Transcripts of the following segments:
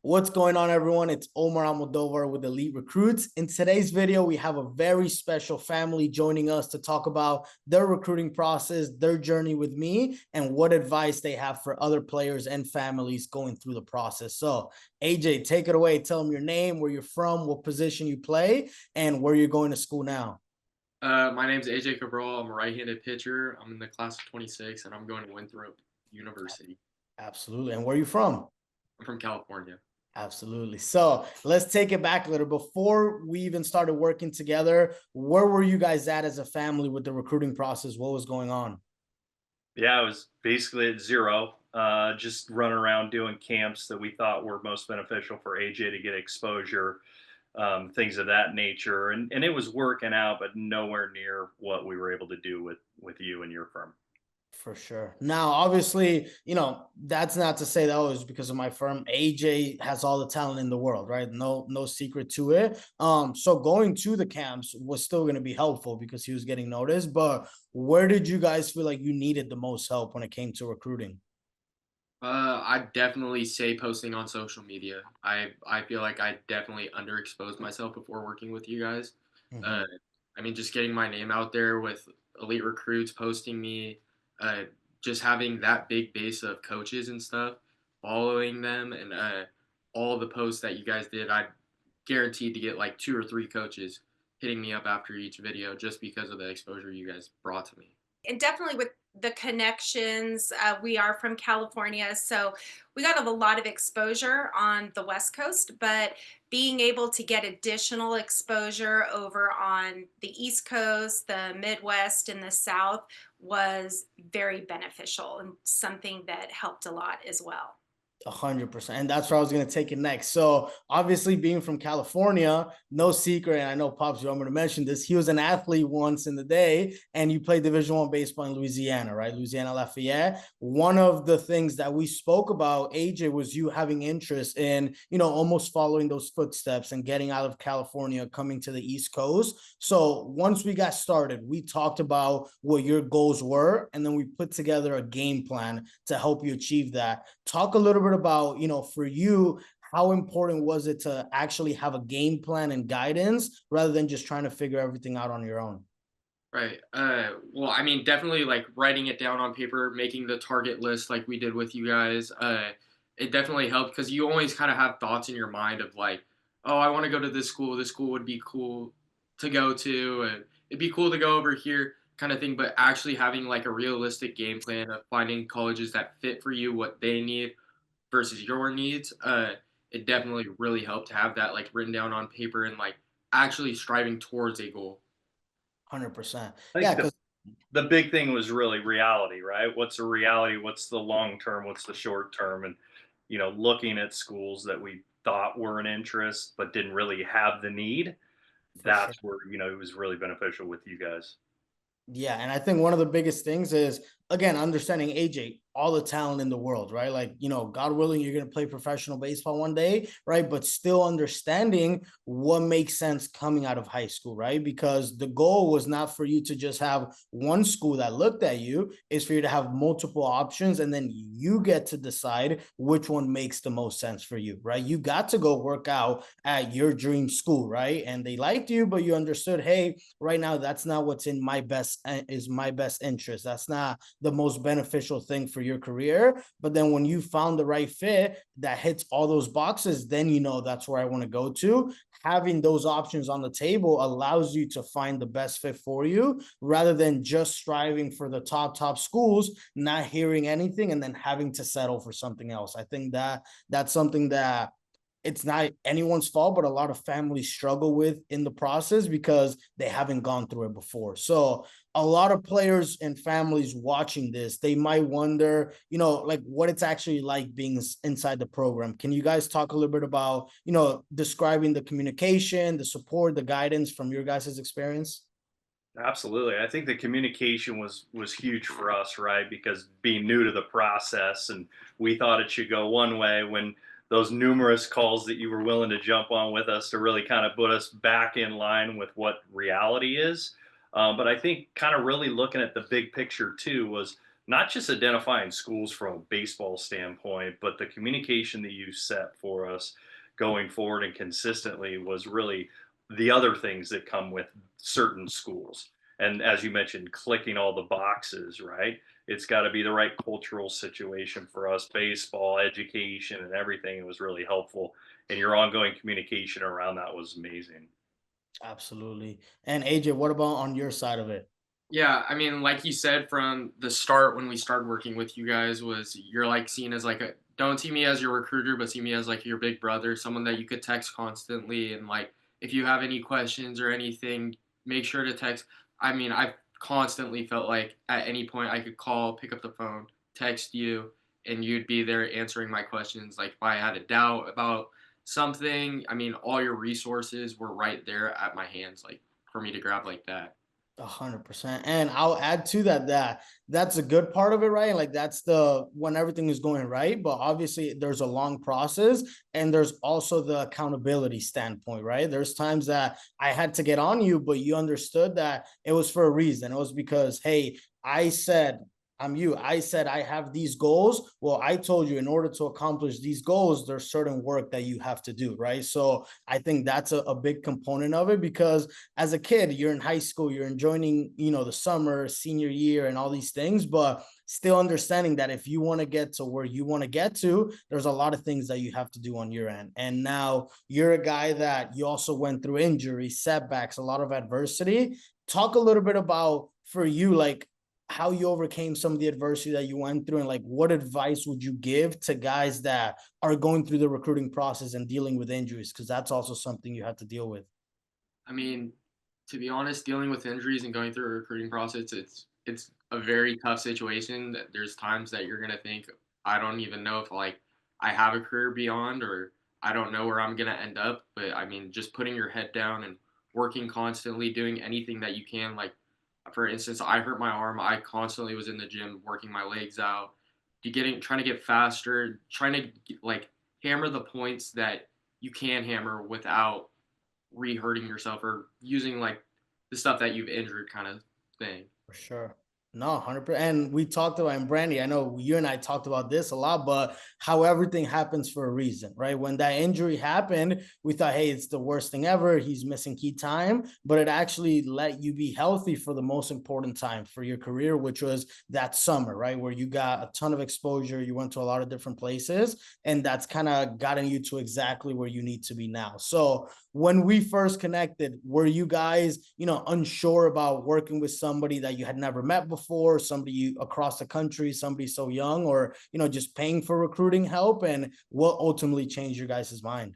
What's going on, everyone? It's Omar Almodovar with Elite Recruits. In today's video, we have a very special family joining us to talk about their recruiting process, their journey with me, and what advice they have for other players and families going through the process. So, AJ, take it away. Tell them your name, where you're from, what position you play, and where you're going to school now. My name's AJ Cabral. I'm a right-handed pitcher. I'm in the class of 26, and I'm going to Winthrop University. Absolutely. And where are you from? I'm from California. Absolutely. So let's take it back a little. Before we even started working together, where were you guys at as a family with the recruiting process? What was going on? Yeah, I was basically at zero, just running around doing camps that we thought were most beneficial for AJ to get exposure, things of that nature, and it was working out, but nowhere near what we were able to do with you and your firm. For sure. Now, obviously, that's not to say that was because of my firm. AJ has all the talent in the world, right? No secret to it. So going to the camps was still going to be helpful because he was getting noticed. But where did you guys feel like you needed the most help when it came to recruiting? I'd definitely say posting on social media. I feel like I definitely underexposed myself before working with you guys. Uh, Mhm. I mean, just getting my name out there with elite recruits posting me, uh, just having that big base of coaches and stuff, following them, and all the posts that you guys did, I guaranteed to get like two or three coaches hitting me up after each video just because of the exposure you guys brought to me. And definitely with the connections, we are from California, so we got a lot of exposure on the West Coast, but being able to get additional exposure over on the East Coast, the Midwest, and the South was very beneficial and something that helped a lot as well. 100%. And that's where I was going to take it next. So, obviously, being from California, no secret. And I know, Pops, you want me to mention this. He was an athlete once in the day, and you played Division One baseball in Louisiana, right? Louisiana Lafayette. One of the things that we spoke about, AJ, was you having interest in, almost following those footsteps and getting out of California, coming to the East Coast. So, once we got started, we talked about what your goals were, and then we put together a game plan to help you achieve that. Talk a little bit about, for you, how important was it to actually have a game plan and guidance rather than just trying to figure everything out on your own? Right. Well, I mean, definitely like writing it down on paper, making the target list like we did with you guys. It definitely helped because you always kind of have thoughts in your mind of like, oh, I want to go to this school. This school would be cool to go to, and it'd be cool to go over here, kind of thing. But actually having like a realistic game plan of finding colleges that fit for you, what they need versus your needs, it definitely really helped to have that like written down on paper and like actually striving towards a goal. 100%. I Yeah, think because the big thing was really reality, right? What's the reality? What's the long term? What's the short term? And looking at schools that we thought were an interest but didn't really have the need. for sure. That's where it was really beneficial with you guys. Yeah, and I think one of the biggest things is, again, understanding AJ, all the talent in the world, right? Like, God willing, you're going to play professional baseball one day, right? But still understanding what makes sense coming out of high school, right? Because the goal was not for you to just have one school that looked at you, it's for you to have multiple options, and then you get to decide which one makes the most sense for you, right? You got to go work out at your dream school, right? And they liked you, but you understood, hey, right now that's not what's in my best interest. That's not the most beneficial thing for your career. But then when you found the right fit that hits all those boxes, then that's where I want to go to. Having those options on the table allows you to find the best fit for you rather than just striving for the top schools, not hearing anything, and then having to settle for something else. I think that that's something that it's not anyone's fault, but a lot of families struggle with in the process because they haven't gone through it before. So a lot of players and families watching this, they might wonder, like what it's actually like being inside the program. Can you guys talk a little bit about, describing the communication, the support, the guidance from your guys' experience? Absolutely. I think the communication was huge for us, right? Because being new to the process and we thought it should go one way when those numerous calls that you were willing to jump on with us to really kind of put us back in line with what reality is. But I think kind of really looking at the big picture too was not just identifying schools from a baseball standpoint, but the communication that you set for us going forward and consistently was really the other things that come with certain schools. And as you mentioned, clicking all the boxes, right? It's got to be the right cultural situation for us, baseball, education, and everything. It was really helpful. And your ongoing communication around that was amazing. Absolutely. And AJ, what about on your side of it? Yeah, I mean, like you said from the start when we started working with you guys, was you're like seen as like a, don't see me as your recruiter, but see me as like your big brother, someone that you could text constantly, and like if you have any questions or anything, make sure to text. I mean, I've constantly felt like at any point I could call, pick up the phone, text you, and you'd be there answering my questions. Like if I had a doubt about something, I mean, all your resources were right there at my hands, like for me to grab like that. 100%. And I'll add to that that's a good part of it, right? Like that's the when everything is going right. But obviously there's a long process and there's also the accountability standpoint, right? There's times that I had to get on you, but you understood that it was for a reason. It was because, hey, I said I'm you. I said I have these goals. Well, I told you in order to accomplish these goals, there's certain work that you have to do, right? So I think that's a big component of it because as a kid, you're in high school, you're enjoying, the summer, senior year, and all these things, but still understanding that if you want to get to where you want to get to, there's a lot of things that you have to do on your end. And now you're a guy that you also went through injuries, setbacks, a lot of adversity. Talk a little bit about for you, like how you overcame some of the adversity that you went through and like what advice would you give to guys that are going through the recruiting process and dealing with injuries, because that's also something you have to deal with. I mean, to be honest, dealing with injuries and going through a recruiting process, it's a very tough situation. That there's times that you're gonna think, I don't even know if like I have a career beyond, or I don't know where I'm gonna end up. But I mean, just putting your head down and working constantly, doing anything that you can. Like, for instance, I hurt my arm. I constantly was in the gym working my legs out, trying to get faster, trying to like hammer the points that you can hammer without re-hurting yourself or using like the stuff that you've injured kind of thing. For sure. No, 100%. And we talked about, and Brandy, I know you and I talked about this a lot, but how everything happens for a reason, right? When that injury happened, we thought, hey, it's the worst thing ever. He's missing key time, but it actually let you be healthy for the most important time for your career, which was that summer, right? Where you got a ton of exposure. You went to a lot of different places, and that's kind of gotten you to exactly where you need to be now. So when we first connected, were you guys, unsure about working with somebody that you had never met before, somebody across the country, somebody so young, or, just paying for recruiting help? And what ultimately changed your guys' mind?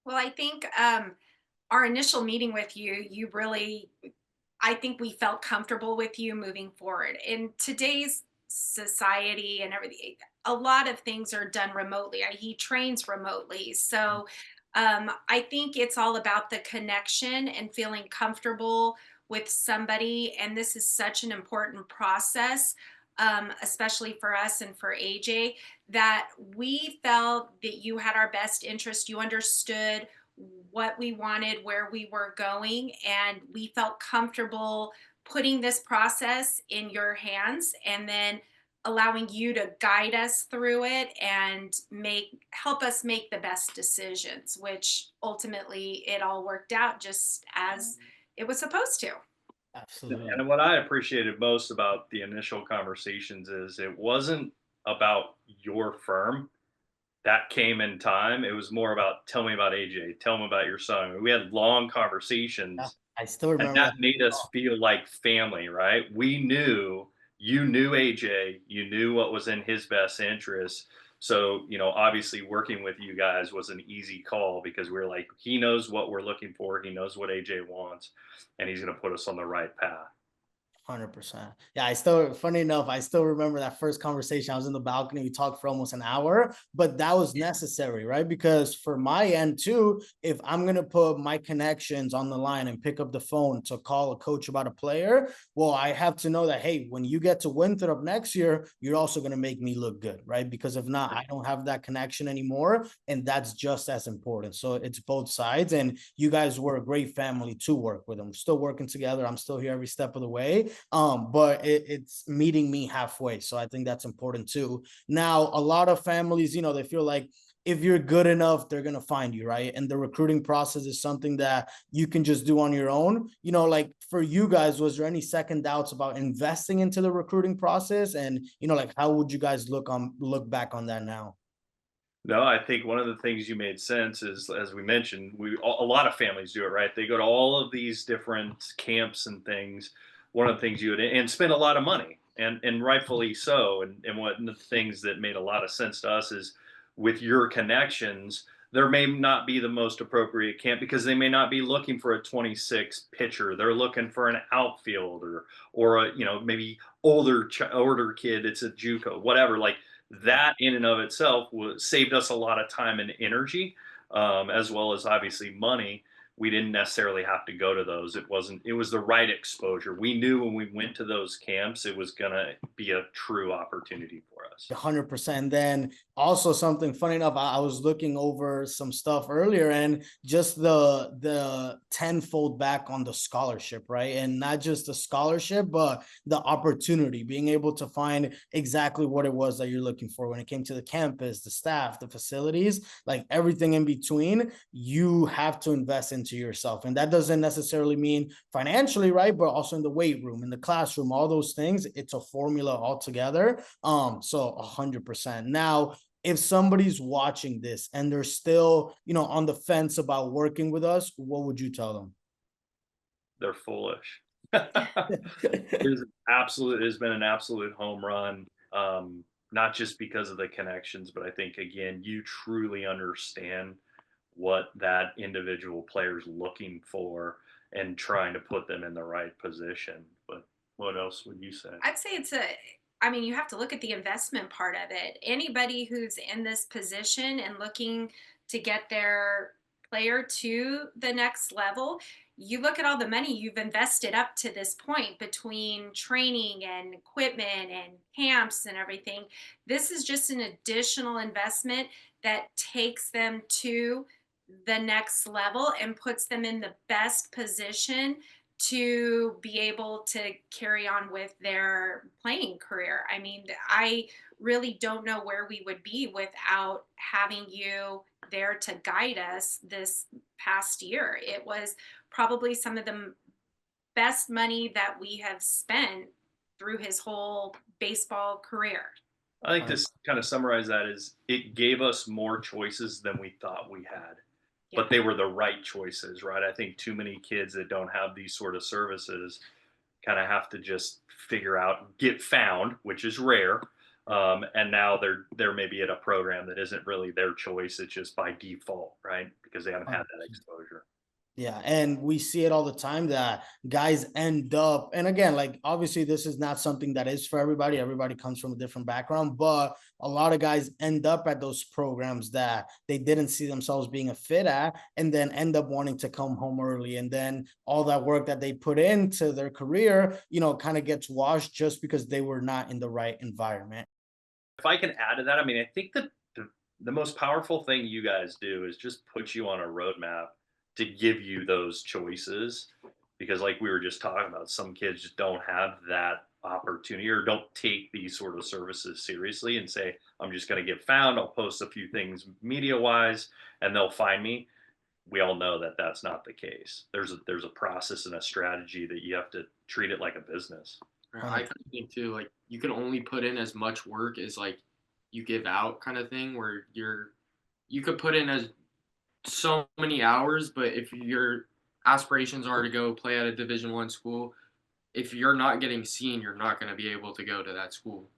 Well, I think our initial meeting with you, I think we felt comfortable with you moving forward. In today's society and everything, a lot of things are done remotely. He trains remotely. So I think it's all about the connection and feeling comfortable with somebody. And this is such an important process, especially for us and for AJ, that we felt that you had our best interest. You understood what we wanted, where we were going, and we felt comfortable putting this process in your hands and then allowing you to guide us through it and help us make the best decisions, which ultimately it all worked out just as it was supposed to. Absolutely. And what I appreciated most about the initial conversations is it wasn't about your firm. That came in time. It was more about tell me about AJ, tell me about your son. We had long Yeah, conversations, I still and remember that that. made us feel like family, right? We knew you knew AJ, you knew what was in his best interest. So, obviously working with you guys was an easy call because we are like, he knows what we're looking for, he knows what AJ wants, and he's going to put us on the right path. 100%. Yeah, funny enough, I still remember that first conversation. I was in the balcony. We talked for almost an hour, but that was necessary, right? Because for my end too, if I'm going to put my connections on the line and pick up the phone to call a coach about a player, well, I have to know that, hey, when you get to Winthrop next year, you're also going to make me look good, right? Because if not, I don't have that connection anymore. And that's just as important. So it's both sides. And you guys were a great family to work with. I'm still working together. I'm still here every step of the way. But it's meeting me halfway. So I think that's important too. Now, a lot of families, you know, they feel like if you're good enough, they're going to find you, right? And the recruiting process is something that you can just do on your own. You know, like for you guys, was there any second doubts about investing into the recruiting process? And, you know, like how would you guys look back on that now? No, I think one of the things you made sense is, as we mentioned, a lot of families do it, right? They go to all of these different camps and things. One of the things you would and spend a lot of money, and rightfully so. And one of the things that made a lot of sense to us is with your connections, there may not be the most appropriate camp because they may not be looking for a 26 pitcher. They're looking for an outfielder or a, maybe older kid. It's a JUCO, whatever. Like that in and of itself saved us a lot of time and energy, as well as obviously money. We didn't necessarily have to go to those. It was the right exposure. We knew when we went to those camps, it was going to be a true opportunity for us. 100%. Then also something funny enough, I was looking over some stuff earlier, and just the tenfold back on the scholarship, right? And not just the scholarship, but the opportunity, being able to find exactly what it was that you're looking for when it came to the campus, the staff, the facilities, like everything in between. You have to invest into yourself, and that doesn't necessarily mean financially, right? But also in the weight room, in the classroom, all those things. It's a formula altogether. So 100%. Now, if somebody's watching this and they're still, you know, on the fence about working with us, what would you tell them? They're foolish. It has been an absolute home run. Not just because of the connections, but I think again, you truly understand what that individual player is looking for and trying to put them in the right position. But what else would you say? I'd say I mean, you have to look at the investment part of it. Anybody who's in this position and looking to get their player to the next level, you look at all the money you've invested up to this point between training and equipment and camps and everything. This is just an additional investment that takes them to the next level and puts them in the best position to be able to carry on with their playing career. I mean, I really don't know where we would be without having you there to guide us this past year. It was probably some of the best money that we have spent through his whole baseball career. I think this kind of summarize that is it gave us more choices than we thought we had, Yeah. but they were the right choices, right? I think too many kids that don't have these sort of services kind of have to just figure out, get found, which is rare. And now they're maybe at a program that isn't really their choice. It's just by default, right? Because they haven't had that exposure. Yeah, and we see it all the time that guys end up, and again, like obviously this is not something that is for everybody. Everybody comes from a different background, but a lot of guys end up at those programs that they didn't see themselves being a fit at, and then end up wanting to come home early. And then all that work that they put into their career, you know, kind of gets washed just because they were not in the right environment. If I can add to that, I mean, I think that the most powerful thing you guys do is just put you on a roadmap to give you those choices. Because, like we were just talking about, some kids just don't have that opportunity or don't take these sort of services seriously and say, I'm just going to get found. I'll post a few things media wise and they'll find me. We all know that that's not the case. There's a process and a strategy that you have to treat it like a business. I kind of think too, like you can only put in as much work as like you give out, kind of thing, where you could put in as so many hours, but if your aspirations are to go play at a Division I school, if you're not getting seen, you're not going to be able to go to that school.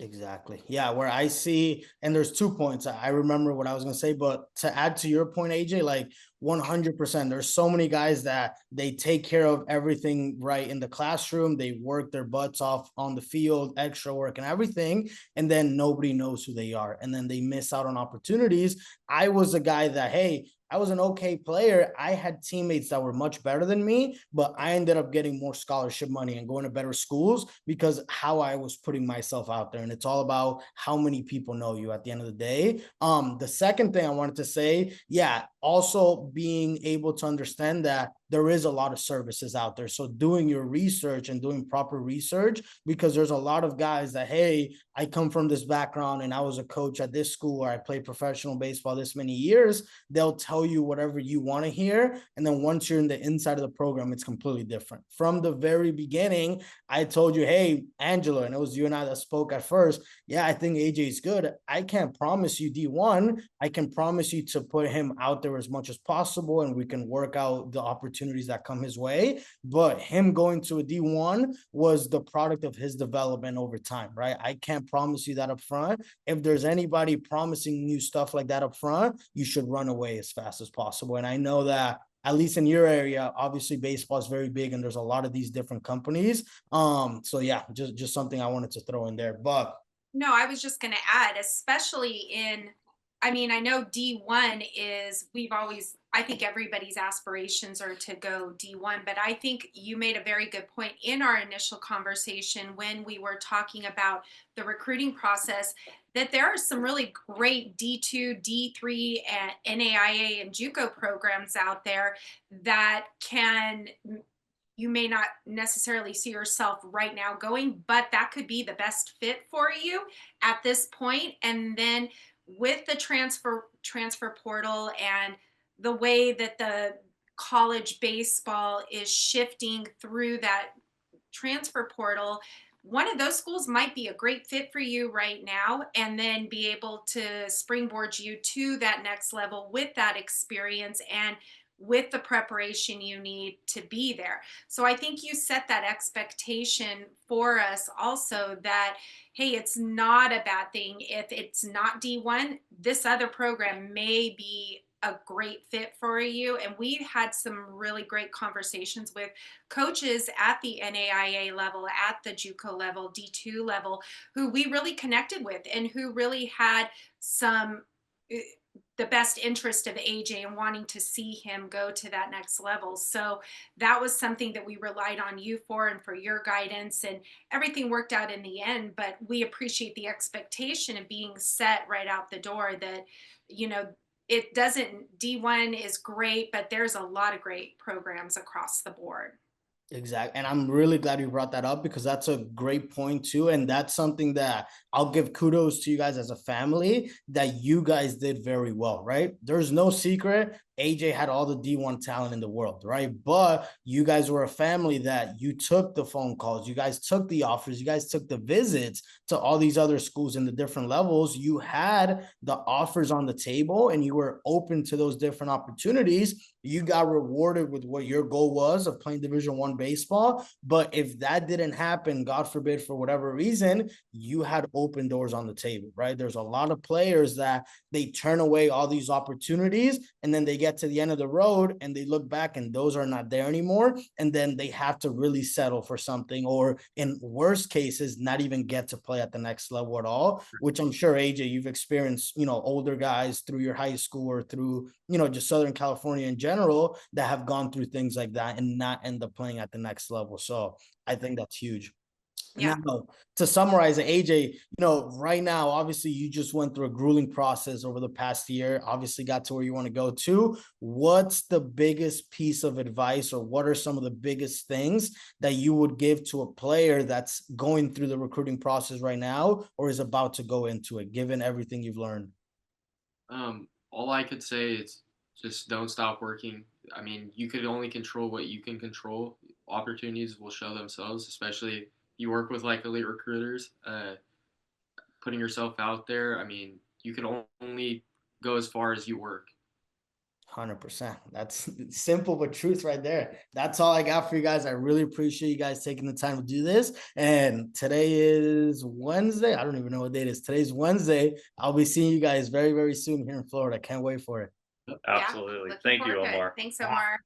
Exactly. Yeah, where I see, and there's 2 points. I remember what I was gonna say, but to add to your point, AJ, like 100%, there's so many guys that they take care of everything right in the classroom. They work their butts off on the field, extra work and everything, and then nobody knows who they are, and then they miss out on opportunities. I was a guy that, hey, I was an okay player. I had teammates that were much better than me, but I ended up getting more scholarship money and going to better schools because how I was putting myself out there. And it's all about how many people know you at the end of the day. The second thing I wanted to say, yeah, also being able to understand that there is a lot of services out there. So doing your research and doing proper research, because there's a lot of guys that, hey, I come from this background and I was a coach at this school, or I played professional baseball this many years. They'll tell you whatever you want to hear. And then once you're in the inside of the program, it's completely different. From the very beginning, I told you, hey, Angela, and it was you and I that spoke at first. Yeah, I think AJ is good. I can't promise you D1. I can promise you to put him out there as much as possible, and we can work out the opportunities that come his way. But him going to a D1 was the product of his development over time, right? I can't promise you that up front. If there's anybody promising you stuff like that up front, you should run away as fast as possible. And I know that at least in your area, obviously baseball is very big and there's a lot of these different companies. So yeah, just something I wanted to throw in there. But no, I was just going to add, especially in, I mean, I know D1 is, I think everybody's aspirations are to go D1, but I think you made a very good point in our initial conversation when we were talking about the recruiting process, that there are some really great D2, D3, and NAIA and JUCO programs out there that you may not necessarily see yourself right now going, but that could be the best fit for you at this point. And then with the transfer portal and the way that the college baseball is shifting through that transfer portal, one of those schools might be a great fit for you right now, and then be able to springboard you to that next level with that experience and with the preparation you need to be there. So I think you set that expectation for us also, that, hey, it's not a bad thing if it's not D1. This other program may be a great fit for you. And we had some really great conversations with coaches at the NAIA level, at the JUCO level, D2 level, who we really connected with and who really had the best interest of AJ and wanting to see him go to that next level. So that was something that we relied on you for, and for your guidance, and everything worked out in the end. But we appreciate the expectation of being set right out the door that, it doesn't, D1 is great, but there's a lot of great programs across the board. Exactly. And I'm really glad you brought that up, because that's a great point too. And that's something that I'll give kudos to you guys as a family, that you guys did very well, right? There's no secret. AJ had all the D1 talent in the world, right? But you guys were a family that you took the phone calls, you guys took the offers, you guys took the visits to all these other schools in the different levels. You had the offers on the table and you were open to those different opportunities. You got rewarded with what your goal was of playing Division I baseball. But if that didn't happen, God forbid, for whatever reason, you had open doors on the table, right? There's a lot of players that they turn away all these opportunities, and then they get to the end of the road and they look back and those are not there anymore. And then they have to really settle for something, or in worst cases, not even get to play at the next level at all, which I'm sure, AJ, you've experienced, older guys through your high school or through, just Southern California in general, that have gone through things like that and not end up playing at the next level. So I think that's huge. Yeah. Now, to summarize it, AJ, right now, obviously you just went through a grueling process over the past year, obviously got to where you want to go to. What's the biggest piece of advice, or what are some of the biggest things that you would give to a player that's going through the recruiting process right now, or is about to go into it, given everything you've learned? All I could say is just don't stop working. I mean, you could only control what you can control. Opportunities will show themselves, especially you work with like elite recruiters, putting yourself out there. I mean, you can only go as far as you work. 100%. That's simple but truth right there. That's all I got for you guys. I really appreciate you guys taking the time to do this. And today is Wednesday. I don't even know what date it is. Today's Wednesday. I'll be seeing you guys very, very soon here in Florida. Can't wait for it. Absolutely. Thank you, Omar. Thanks, Omar.